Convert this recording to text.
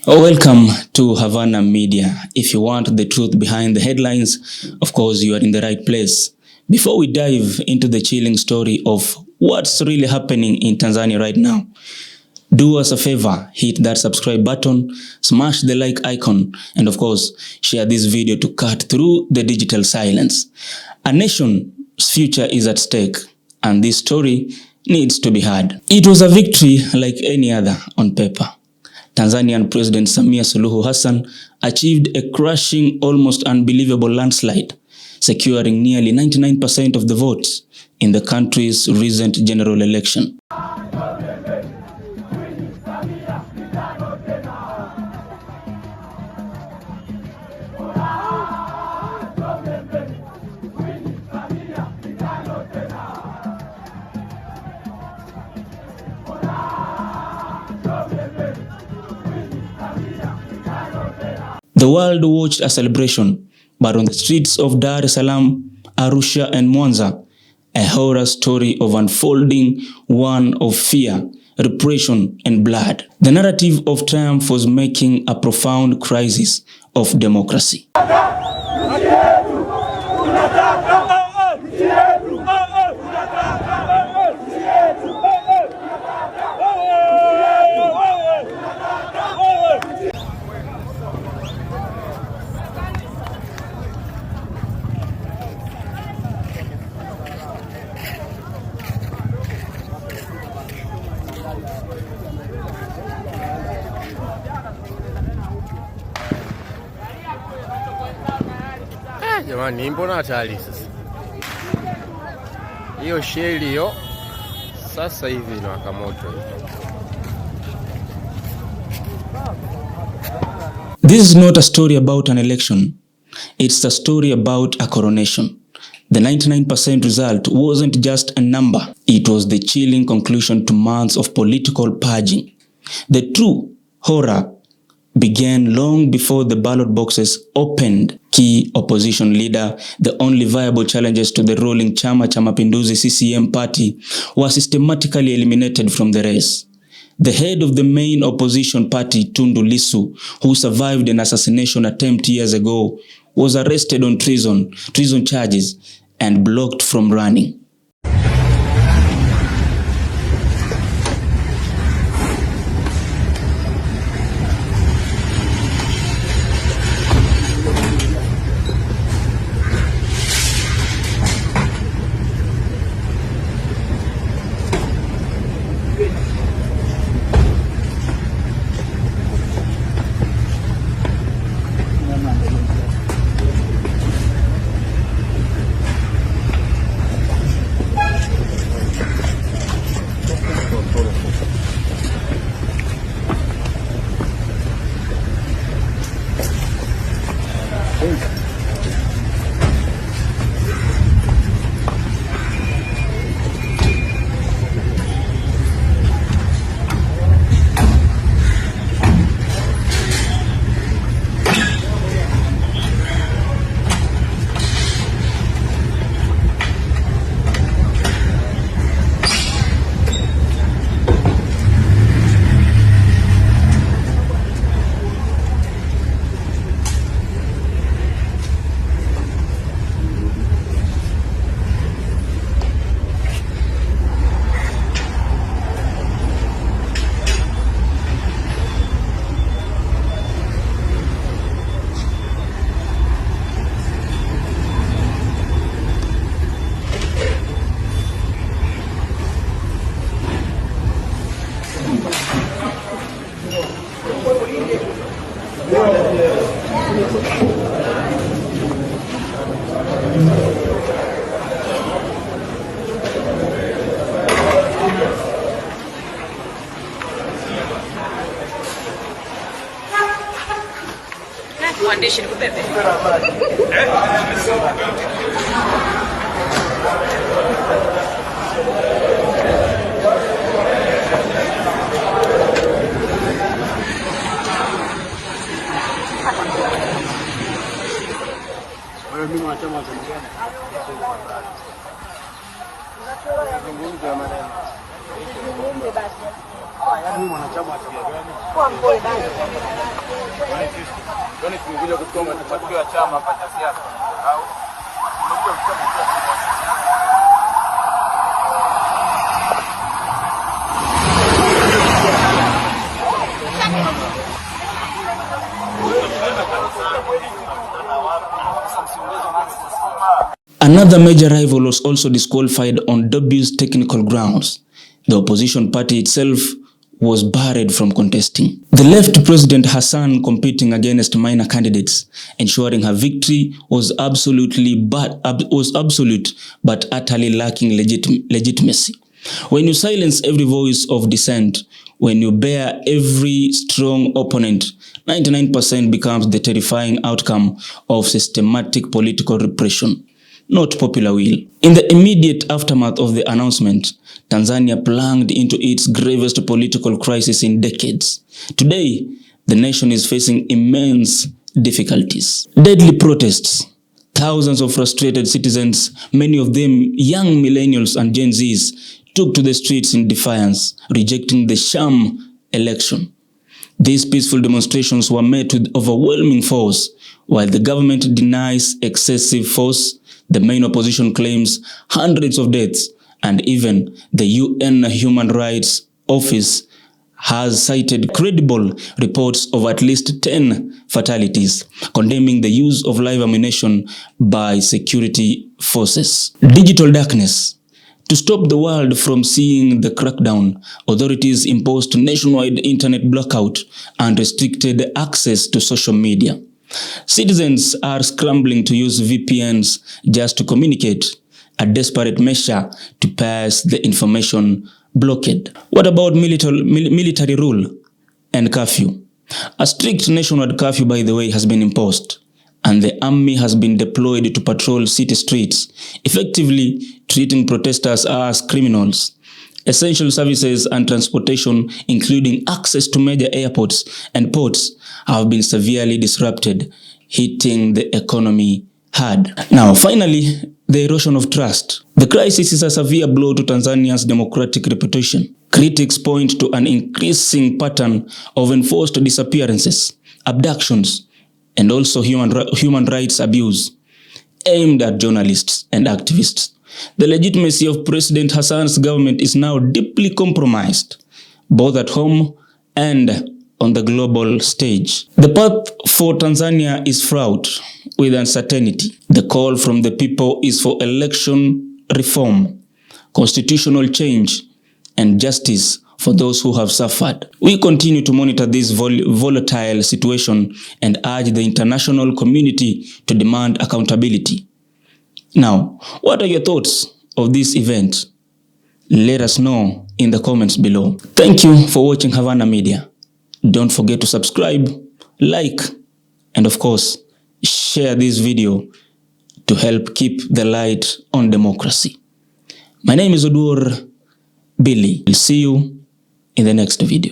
Welcome to Havana Media. If you want the truth behind the headlines, of course you are in the right place. Before we dive into the chilling story of what's really happening in Tanzania right now, do us a favor, hit that subscribe button, smash the like icon, and of course, share this video to cut through the digital silence. A nation's future is at stake, and this story needs to be heard. It was a victory like any other on paper. Tanzanian President Samia Suluhu Hassan achieved a crushing, almost unbelievable landslide, securing nearly 99% of the votes in the country's recent general election. The world watched a celebration, but on the streets of Salaam, Arusha and Mwanza, a horror story of unfolding, one of fear, repression and blood. The narrative of triumph was making a profound crisis of democracy. Jamani, mbona hatari sasa? Hiyo sheli hiyo sasa hivi inawaka moto. This is not a story about an election. It's a story about a coronation. The 99% result wasn't just a number. It was the chilling conclusion to months of political purging. The true horror began long before the ballot boxes opened. Key opposition leader, the only viable challenges to the ruling Chama cha Mapinduzi CCM party, were systematically eliminated from the race. The head of the main opposition party, Tundu Lissu, who survived an assassination attempt years ago, was arrested on treason charges, and blocked from running. Mwandishi ni kubebe. Wewe mimi wa chama cha Tanzania. Unazungumza maneno. Unazungumza basi. Yaani mwanachama wa chama gani? Kwa mboi basi. tumekuja kutoa matokeo ya chama hapa cha siasa au Another major rival was also disqualified on dubious technical grounds. The opposition party itself was barred from contesting. The left President Hassan competing against minor candidates, ensuring her victory was absolute but utterly lacking legitimacy. When you silence every voice of dissent, when you bear every strong opponent, 99% becomes the terrifying outcome of systematic political repression, not popular will. In the immediate aftermath of the announcement, Tanzania plunged into its gravest political crisis in decades. Today, the nation is facing immense difficulties. Deadly protests, thousands of frustrated citizens, many of them young millennials and Gen Zs, took to the streets in defiance, rejecting the Sham election. These peaceful demonstrations were met with overwhelming force. While the government denies excessive force, the main opposition claims hundreds of deaths, and even the UN Human Rights Office has cited credible reports of at least 10 fatalities, condemning the use of live ammunition by security forces. Digital darkness. To stop the world from seeing the crackdown, authorities imposed nationwide internet blackout and restricted access to social media. Citizens are scrambling to use VPNs just to communicate, a desperate measure to pass the information blockade. What about military rule and curfew? A strict nationwide curfew, by the way, has been imposed, and the army has been deployed to patrol city streets, effectively treating protesters as criminals. Essential services and transportation, including access to major airports and ports, have been severely disrupted, hitting the economy hard. Now, finally, the erosion of trust. The crisis is a severe blow to Tanzania's democratic reputation. Critics point to an increasing pattern of enforced disappearances, abductions, and also human rights abuse aimed at journalists and activists. The legitimacy of President Hassan's government is now deeply compromised, both at home and on the global stage. The path for Tanzania is fraught with uncertainty. The call from the people is for election reform, constitutional change, and justice for those who have suffered. We continue to monitor this volatile situation and urge the international community to demand accountability. Now, what are your thoughts of this event? Let us know in the comments below. Thank you for watching Havana Media. Don't forget to subscribe, like, and of course, share this video to help keep the light on democracy. My name is Odur Billy. We'll see you in the next video.